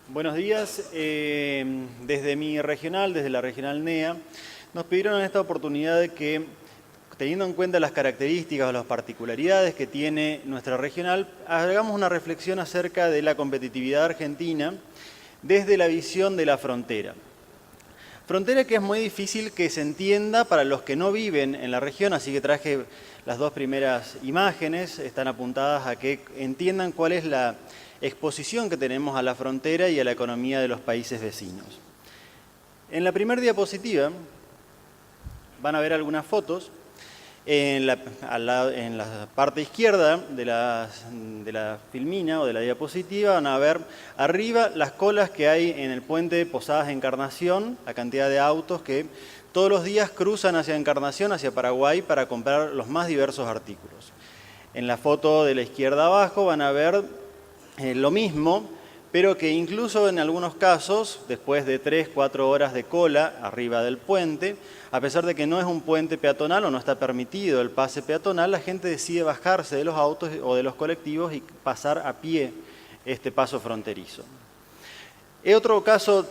Buenos días. Desde mi regional, desde la regional NEA, nos pidieron en esta oportunidad de que, teniendo en cuenta las características o las particularidades que tiene nuestra regional, hagamos una reflexión acerca de la competitividad argentina desde la visión de la frontera. Frontera que es muy difícil que se entienda para los que no viven en la región, así que traje las dos primeras imágenes, están apuntadas a que entiendan cuál es la exposición que tenemos a la frontera y a la economía de los países vecinos. En la primera diapositiva van a ver algunas fotos. En la parte izquierda de la filmina o de la diapositiva van a ver arriba las colas que hay en el puente de Posadas Encarnación, la cantidad de autos que todos los días cruzan hacia Encarnación, hacia Paraguay, para comprar los más diversos artículos. En la foto de la izquierda abajo van a ver lo mismo, pero que incluso en algunos casos, después de 3-4 horas de cola arriba del puente, a pesar de que no es un puente peatonal o no está permitido el pase peatonal, la gente decide bajarse de los autos o de los colectivos y pasar a pie este paso fronterizo. Otro caso,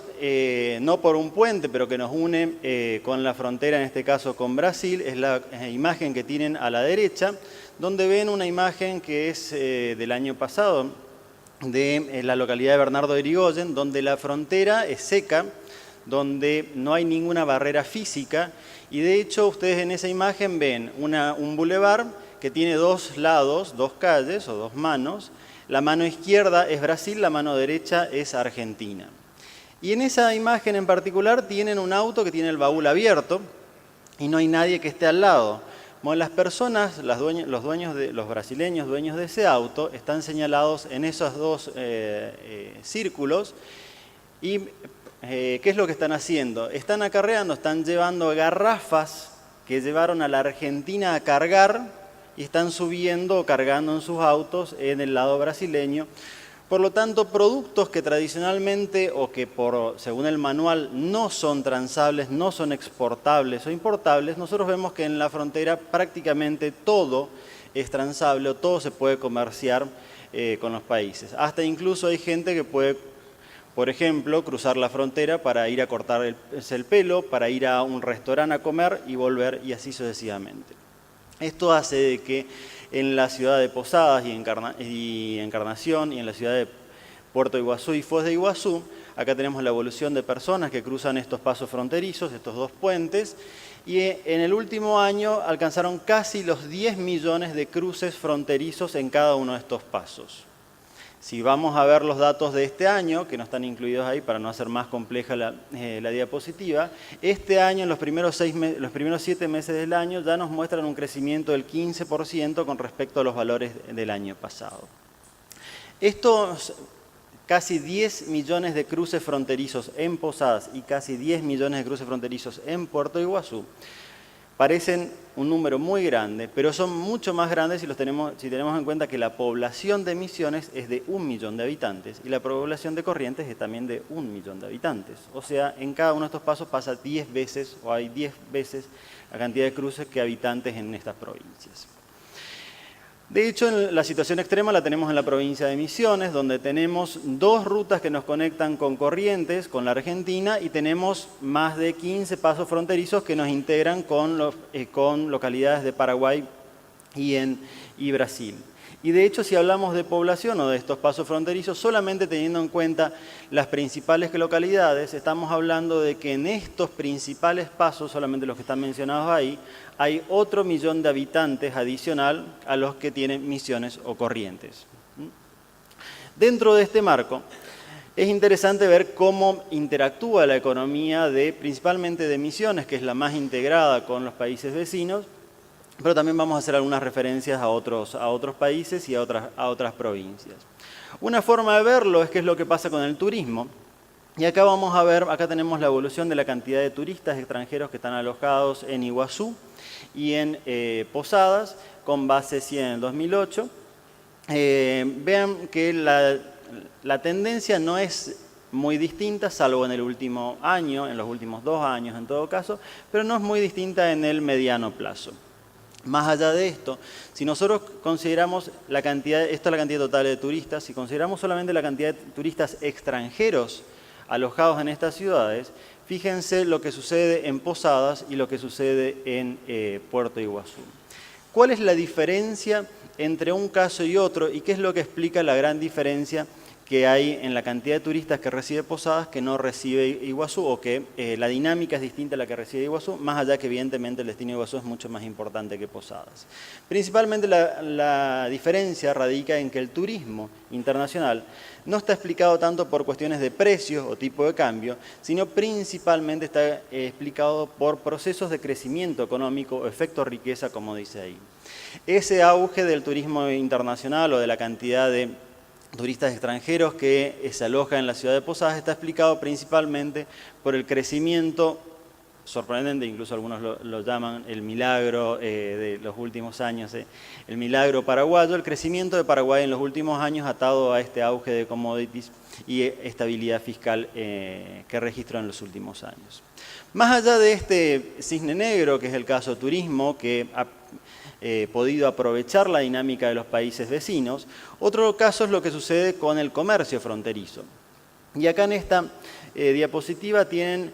no por un puente, pero que nos une con la frontera, en este caso con Brasil, es la imagen que tienen a la derecha, donde ven una imagen que es del año pasado, de la localidad de Bernardo de Irigoyen, donde la frontera es seca, donde no hay ninguna barrera física, y de hecho ustedes en esa imagen ven un bulevar que tiene dos lados, dos calles o dos manos. La mano izquierda es Brasil, la mano derecha es Argentina. Y en esa imagen en particular tienen un auto que tiene el baúl abierto y no hay nadie que esté al lado. Bueno, las personas, los brasileños dueños de ese auto, están señalados en esos dos círculos. ¿Y qué es lo que están haciendo? Están acarreando, están llevando garrafas que llevaron a la Argentina a cargar y están subiendo o cargando en sus autos en el lado brasileño. Por lo tanto, productos que tradicionalmente o que según el manual no son transables, no son exportables o importables, nosotros vemos que en la frontera prácticamente todo es transable o todo se puede comerciar con los países. Hasta incluso hay gente que puede, por ejemplo, cruzar la frontera para ir a cortarse el pelo, para ir a un restaurante a comer y volver, y así sucesivamente. Esto hace de que en la ciudad de Posadas y Encarnación y en la ciudad de Puerto Iguazú y Foz de Iguazú, acá tenemos la evolución de personas que cruzan estos pasos fronterizos, estos dos puentes, y en el último año alcanzaron casi los 10 millones de cruces fronterizos en cada uno de estos pasos. Si vamos a ver los datos de este año, que no están incluidos ahí para no hacer más compleja la diapositiva, este año, en los primeros 7 meses del año, ya nos muestran un crecimiento del 15% con respecto a los valores del año pasado. Estos casi 10 millones de cruces fronterizos en Posadas y casi 10 millones de cruces fronterizos en Puerto Iguazú parecen un número muy grande, pero son mucho más grandes si tenemos en cuenta que la población de Misiones es de 1 millón de habitantes y la población de Corrientes es también de 1 millón de habitantes. O sea, en cada uno de estos pasos pasa 10 veces o hay 10 veces la cantidad de cruces que habitantes en estas provincias. De hecho, la situación extrema la tenemos en la provincia de Misiones, donde tenemos 2 rutas que nos conectan con Corrientes, con la Argentina, y tenemos más de 15 pasos fronterizos que nos integran con localidades de Paraguay y Brasil. Y de hecho, si hablamos de población o de estos pasos fronterizos, solamente teniendo en cuenta las principales localidades, estamos hablando de que en estos principales pasos, solamente los que están mencionados ahí, hay otro millón de habitantes adicional a los que tienen Misiones o Corrientes. Dentro de este marco, es interesante ver cómo interactúa la economía principalmente de Misiones, que es la más integrada con los países vecinos, pero también vamos a hacer algunas referencias a otros países y a otras provincias. Una forma de verlo es qué es lo que pasa con el turismo. Y acá vamos a ver, acá tenemos la evolución de la cantidad de turistas extranjeros que están alojados en Iguazú y en Posadas, con base 100 en el 2008. Vean que la tendencia no es muy distinta, salvo en el último año, en los últimos 2 años en todo caso, pero no es muy distinta en el mediano plazo. Más allá de esto, si nosotros consideramos la cantidad, esto es la cantidad total de turistas, si consideramos solamente la cantidad de turistas extranjeros alojados en estas ciudades, fíjense lo que sucede en Posadas y lo que sucede en Puerto Iguazú. ¿Cuál es la diferencia entre un caso y otro y qué es lo que explica la gran diferencia que hay en la cantidad de turistas que recibe Posadas que no recibe Iguazú, o que la dinámica es distinta a la que recibe Iguazú, más allá que evidentemente el destino de Iguazú es mucho más importante que Posadas? Principalmente la diferencia radica en que el turismo internacional no está explicado tanto por cuestiones de precios o tipo de cambio, sino principalmente está explicado por procesos de crecimiento económico o efecto riqueza, como dice ahí. Ese auge del turismo internacional o de la cantidad de turistas extranjeros que se alojan en la ciudad de Posadas está explicado principalmente por el crecimiento sorprendente, incluso algunos lo llaman el milagro de los últimos años, el milagro paraguayo, el crecimiento de Paraguay en los últimos años atado a este auge de commodities y estabilidad fiscal que registró en los últimos años. Más allá de este cisne negro, que es el caso turismo, que ha podido aprovechar la dinámica de los países vecinos, otro caso es lo que sucede con el comercio fronterizo. Y acá en esta diapositiva tienen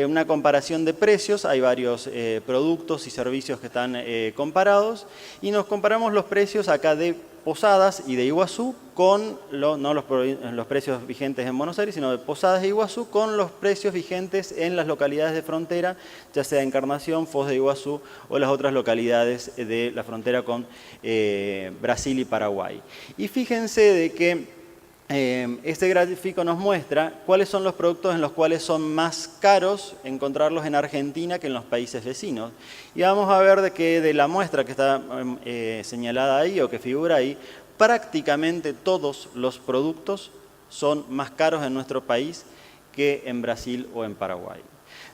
una comparación de precios, hay varios productos y servicios que están comparados, y nos comparamos los precios acá de Posadas y de Iguazú con, no los precios vigentes en Buenos Aires, sino de Posadas e Iguazú con los precios vigentes en las localidades de frontera, ya sea Encarnación, Foz de Iguazú o las otras localidades de la frontera con Brasil y Paraguay. Y fíjense de que este gráfico nos muestra cuáles son los productos en los cuales son más caros encontrarlos en Argentina que en los países vecinos. Y vamos a ver de que de la muestra que está señalada ahí o que figura ahí, prácticamente todos los productos son más caros en nuestro país que en Brasil o en Paraguay.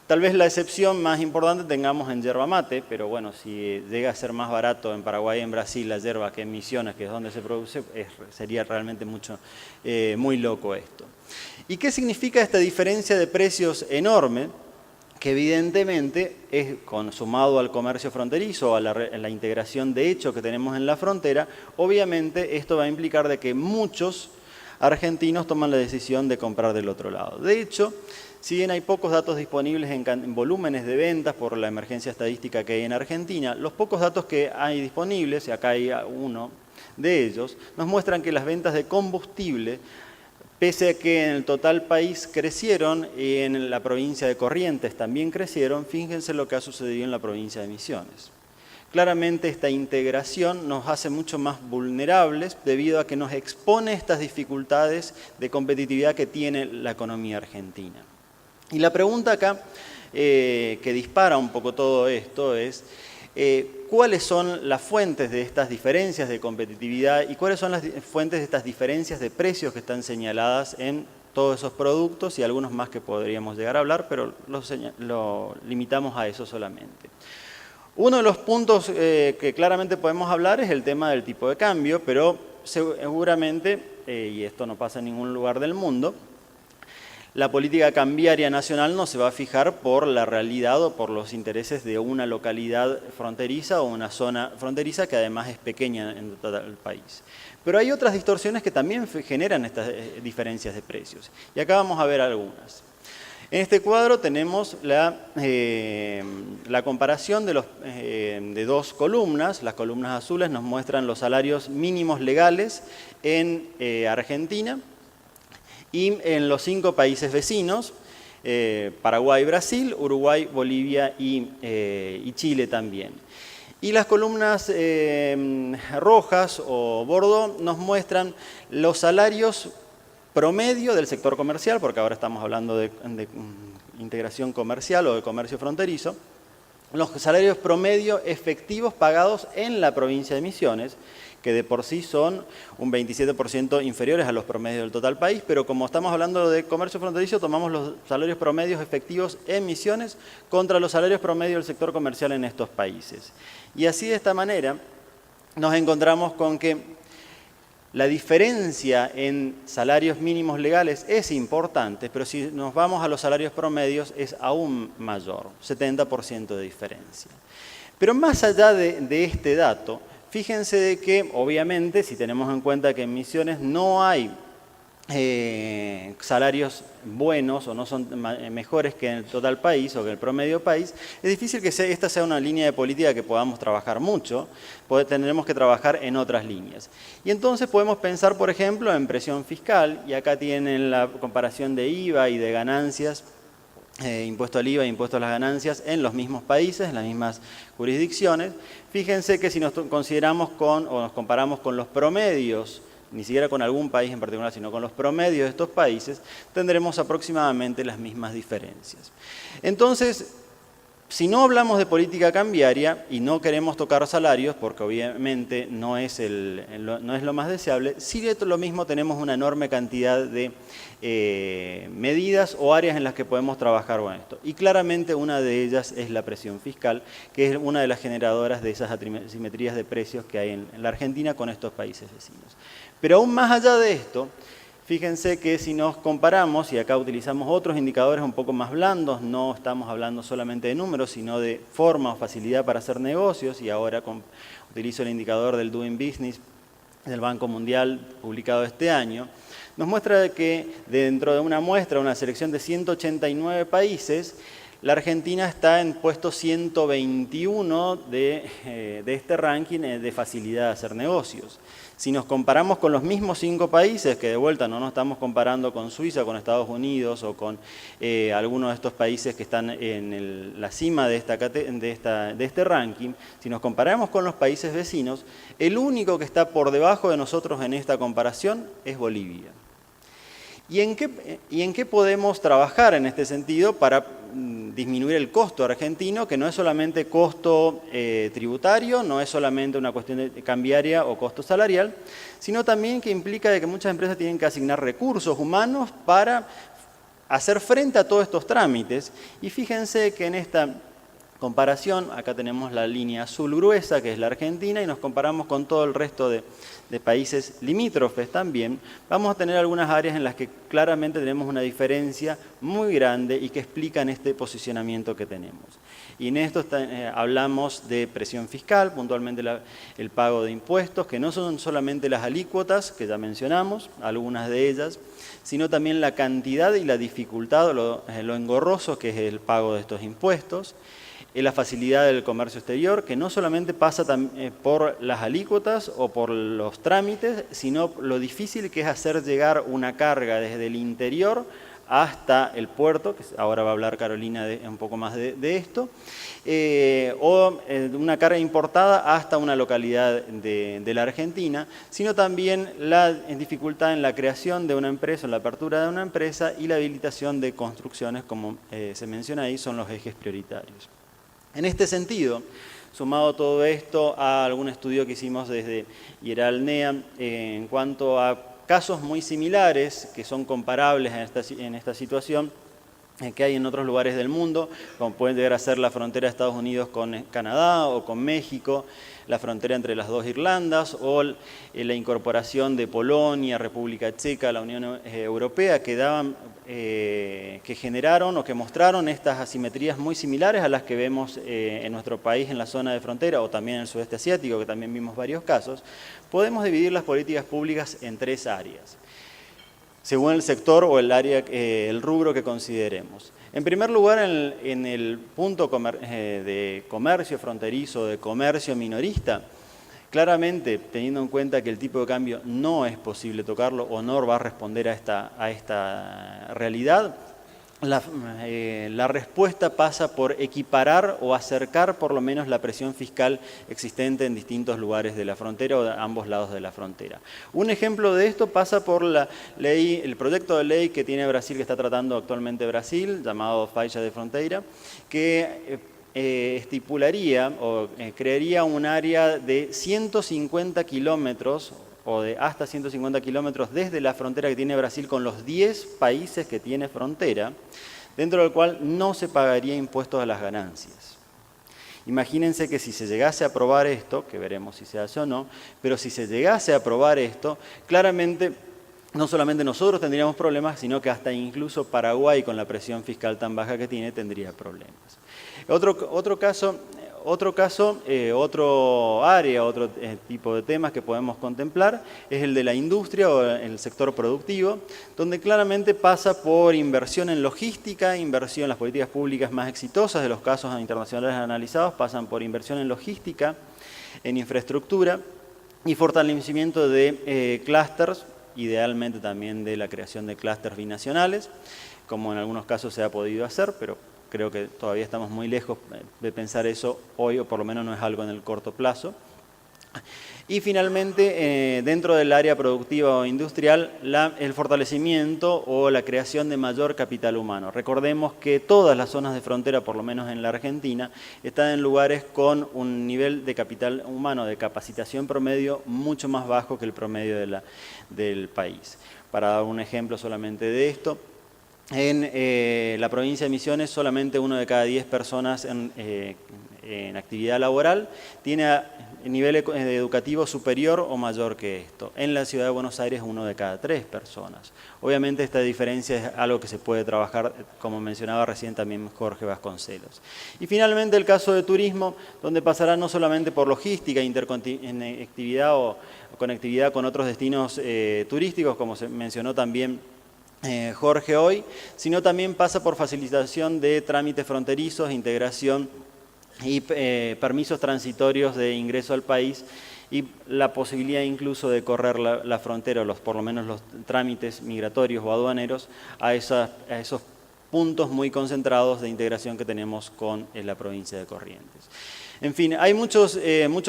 Tal vez la excepción más importante tengamos en yerba mate, pero bueno, si llega a ser más barato en Paraguay y en Brasil la yerba que en Misiones, que es donde se produce, sería realmente muy loco esto. ¿Y qué significa esta diferencia de precios enorme? Que evidentemente es sumado al comercio fronterizo, a la integración de hecho que tenemos en la frontera, obviamente esto va a implicar de que muchos argentinos toman la decisión de comprar del otro lado. De hecho, si bien hay pocos datos disponibles en volúmenes de ventas por la emergencia estadística que hay en Argentina, los pocos datos que hay disponibles, y acá hay uno de ellos, nos muestran que las ventas de combustible, pese a que en el total país crecieron y en la provincia de Corrientes también crecieron, fíjense lo que ha sucedido en la provincia de Misiones. Claramente esta integración nos hace mucho más vulnerables debido a que nos expone estas dificultades de competitividad que tiene la economía argentina. Y la pregunta acá que dispara un poco todo esto es ¿cuáles son las fuentes de estas diferencias de competitividad y cuáles son las fuentes de estas diferencias de precios que están señaladas en todos esos productos y algunos más que podríamos llegar a hablar, pero lo limitamos a eso solamente? Uno de los puntos que claramente podemos hablar es el tema del tipo de cambio, pero seguramente, y esto no pasa en ningún lugar del mundo, la política cambiaria nacional no se va a fijar por la realidad o por los intereses de una localidad fronteriza o una zona fronteriza que además es pequeña en todo el país. Pero hay otras distorsiones que también generan estas diferencias de precios. Y acá vamos a ver algunas. En este cuadro tenemos la comparación de dos columnas. Las columnas azules nos muestran los salarios mínimos legales en Argentina y en los 5 países vecinos, Paraguay, Brasil, Uruguay, Bolivia y Chile también. Y las columnas rojas o bordo nos muestran los salarios promedio del sector comercial, porque ahora estamos hablando de integración comercial o de comercio fronterizo, los salarios promedio efectivos pagados en la provincia de Misiones, que de por sí son un 27% inferiores a los promedios del total país, pero como estamos hablando de comercio fronterizo, tomamos los salarios promedios efectivos en Misiones contra los salarios promedios del sector comercial en estos países. Y así de esta manera nos encontramos con que la diferencia en salarios mínimos legales es importante, pero si nos vamos a los salarios promedios es aún mayor, 70% de diferencia. Pero más allá de este dato, fíjense de que, obviamente, si tenemos en cuenta que en Misiones no hay salarios buenos o no son mejores que en el total país o que el promedio país, es difícil que esta sea una línea de política que podamos trabajar mucho, tendremos que trabajar en otras líneas. Y entonces podemos pensar, por ejemplo, en presión fiscal, y acá tienen la comparación de IVA y de ganancias, impuesto al IVA e impuesto a las ganancias en los mismos países, en las mismas jurisdicciones. Fíjense que si nos consideramos o nos comparamos con los promedios, ni siquiera con algún país en particular, sino con los promedios de estos países, tendremos aproximadamente las mismas diferencias. Entonces, si no hablamos de política cambiaria y no queremos tocar salarios, porque obviamente no es lo más deseable, sí de lo mismo tenemos una enorme cantidad de medidas o áreas en las que podemos trabajar con esto. Y claramente una de ellas es la presión fiscal, que es una de las generadoras de esas asimetrías de precios que hay en la Argentina con estos países vecinos. Pero aún más allá de esto, fíjense que si nos comparamos, y acá utilizamos otros indicadores un poco más blandos, no estamos hablando solamente de números, sino de forma o facilidad para hacer negocios, y ahora utilizo el indicador del Doing Business del Banco Mundial publicado este año, nos muestra que dentro de una muestra, una selección de 189 países, la Argentina está en puesto 121 de este ranking de facilidad de hacer negocios. Si nos comparamos con los mismos 5 países, que de vuelta no nos estamos comparando con Suiza, con Estados Unidos o con algunos de estos países que están en la cima de este ranking, si nos comparamos con los países vecinos, el único que está por debajo de nosotros en esta comparación es Bolivia. ¿Y en qué podemos trabajar en este sentido para disminuir el costo argentino, que no es solamente costo tributario, no es solamente una cuestión de cambiaria o costo salarial, sino también que implica de que muchas empresas tienen que asignar recursos humanos para hacer frente a todos estos trámites? Y fíjense que en esta comparación, acá tenemos la línea azul gruesa, que es la Argentina, y nos comparamos con todo el resto de países limítrofes también, vamos a tener algunas áreas en las que claramente tenemos una diferencia muy grande y que explican este posicionamiento que tenemos. Y en esto hablamos de presión fiscal, puntualmente el pago de impuestos, que no son solamente las alícuotas, que ya mencionamos, algunas de ellas, sino también la cantidad y la dificultad, lo engorroso que es el pago de estos impuestos. La facilidad del comercio exterior, que no solamente pasa por las alícuotas o por los trámites, sino lo difícil que es hacer llegar una carga desde el interior hasta el puerto, que ahora va a hablar Carolina un poco más de esto, o una carga importada hasta una localidad de la Argentina, sino también la dificultad en la creación de una empresa, en la apertura de una empresa y la habilitación de construcciones, como se menciona ahí, son los ejes prioritarios. En este sentido, sumado todo esto a algún estudio que hicimos desde IERAL-NEA en cuanto a casos muy similares que son comparables en esta situación que hay en otros lugares del mundo, como pueden llegar a ser la frontera de Estados Unidos con Canadá o con México, la frontera entre las dos Irlandas o la incorporación de Polonia, República Checa a la Unión Europea, que generaron o que mostraron estas asimetrías muy similares a las que vemos en nuestro país en la zona de frontera o también en el sudeste asiático, que también vimos varios casos. Podemos dividir las políticas públicas en 3 áreas, según el sector o el rubro que consideremos. En primer lugar, en el punto de comercio fronterizo, de comercio minorista, claramente, teniendo en cuenta que el tipo de cambio no es posible tocarlo o no va a responder a esta realidad, la respuesta pasa por equiparar o acercar por lo menos la presión fiscal existente en distintos lugares de la frontera o de ambos lados de la frontera. Un ejemplo de esto pasa por el proyecto de ley que tiene Brasil, que está tratando actualmente Brasil, llamado Faixa de Fronteira, que estipularía o crearía un área de 150 kilómetros o de hasta 150 kilómetros desde la frontera que tiene Brasil con los 10 países que tiene frontera, dentro del cual no se pagaría impuestos a las ganancias. Imagínense que si se llegase a aprobar esto, que veremos si se hace o no, pero si se llegase a aprobar esto, claramente no solamente nosotros tendríamos problemas, sino que hasta incluso Paraguay, con la presión fiscal tan baja que tiene, tendría problemas. Otro caso, Otro caso, otro área, otro tipo de temas que podemos contemplar es el de la industria o el sector productivo, donde claramente pasa por inversión en logística, inversión en las políticas públicas más exitosas de los casos internacionales analizados, pasan por inversión en logística, en infraestructura y fortalecimiento de clústeres, idealmente también de la creación de clústeres binacionales, como en algunos casos se ha podido hacer, pero creo que todavía estamos muy lejos de pensar eso hoy, o por lo menos no es algo en el corto plazo. Y finalmente, dentro del área productiva o industrial, el fortalecimiento o la creación de mayor capital humano. Recordemos que todas las zonas de frontera, por lo menos en la Argentina, están en lugares con un nivel de capital humano, de capacitación promedio, mucho más bajo que el promedio del país. Para dar un ejemplo solamente de esto, en la provincia de Misiones, solamente 1 de cada 10 personas en actividad laboral tiene nivel educativo superior o mayor que esto. En la ciudad de Buenos Aires, 1 de cada 3 personas. Obviamente esta diferencia es algo que se puede trabajar, como mencionaba recién también Jorge Vasconcelos. Y finalmente el caso de turismo, donde pasará no solamente por logística, interconectividad o conectividad con otros destinos turísticos, como se mencionó también Jorge hoy, sino también pasa por facilitación de trámites fronterizos, integración y permisos transitorios de ingreso al país y la posibilidad incluso de correr la frontera, o por lo menos los trámites migratorios o aduaneros a esos puntos muy concentrados de integración que tenemos con la provincia de Corrientes. En fin, hay muchos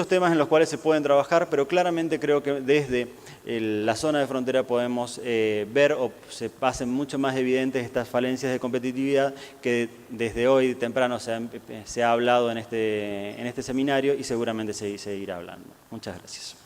temas en los cuales se pueden trabajar, pero claramente creo que desde la zona de frontera podemos ver o se pasen mucho más evidentes estas falencias de competitividad que desde hoy temprano se ha hablado en este seminario y seguramente se seguirá hablando. Muchas gracias.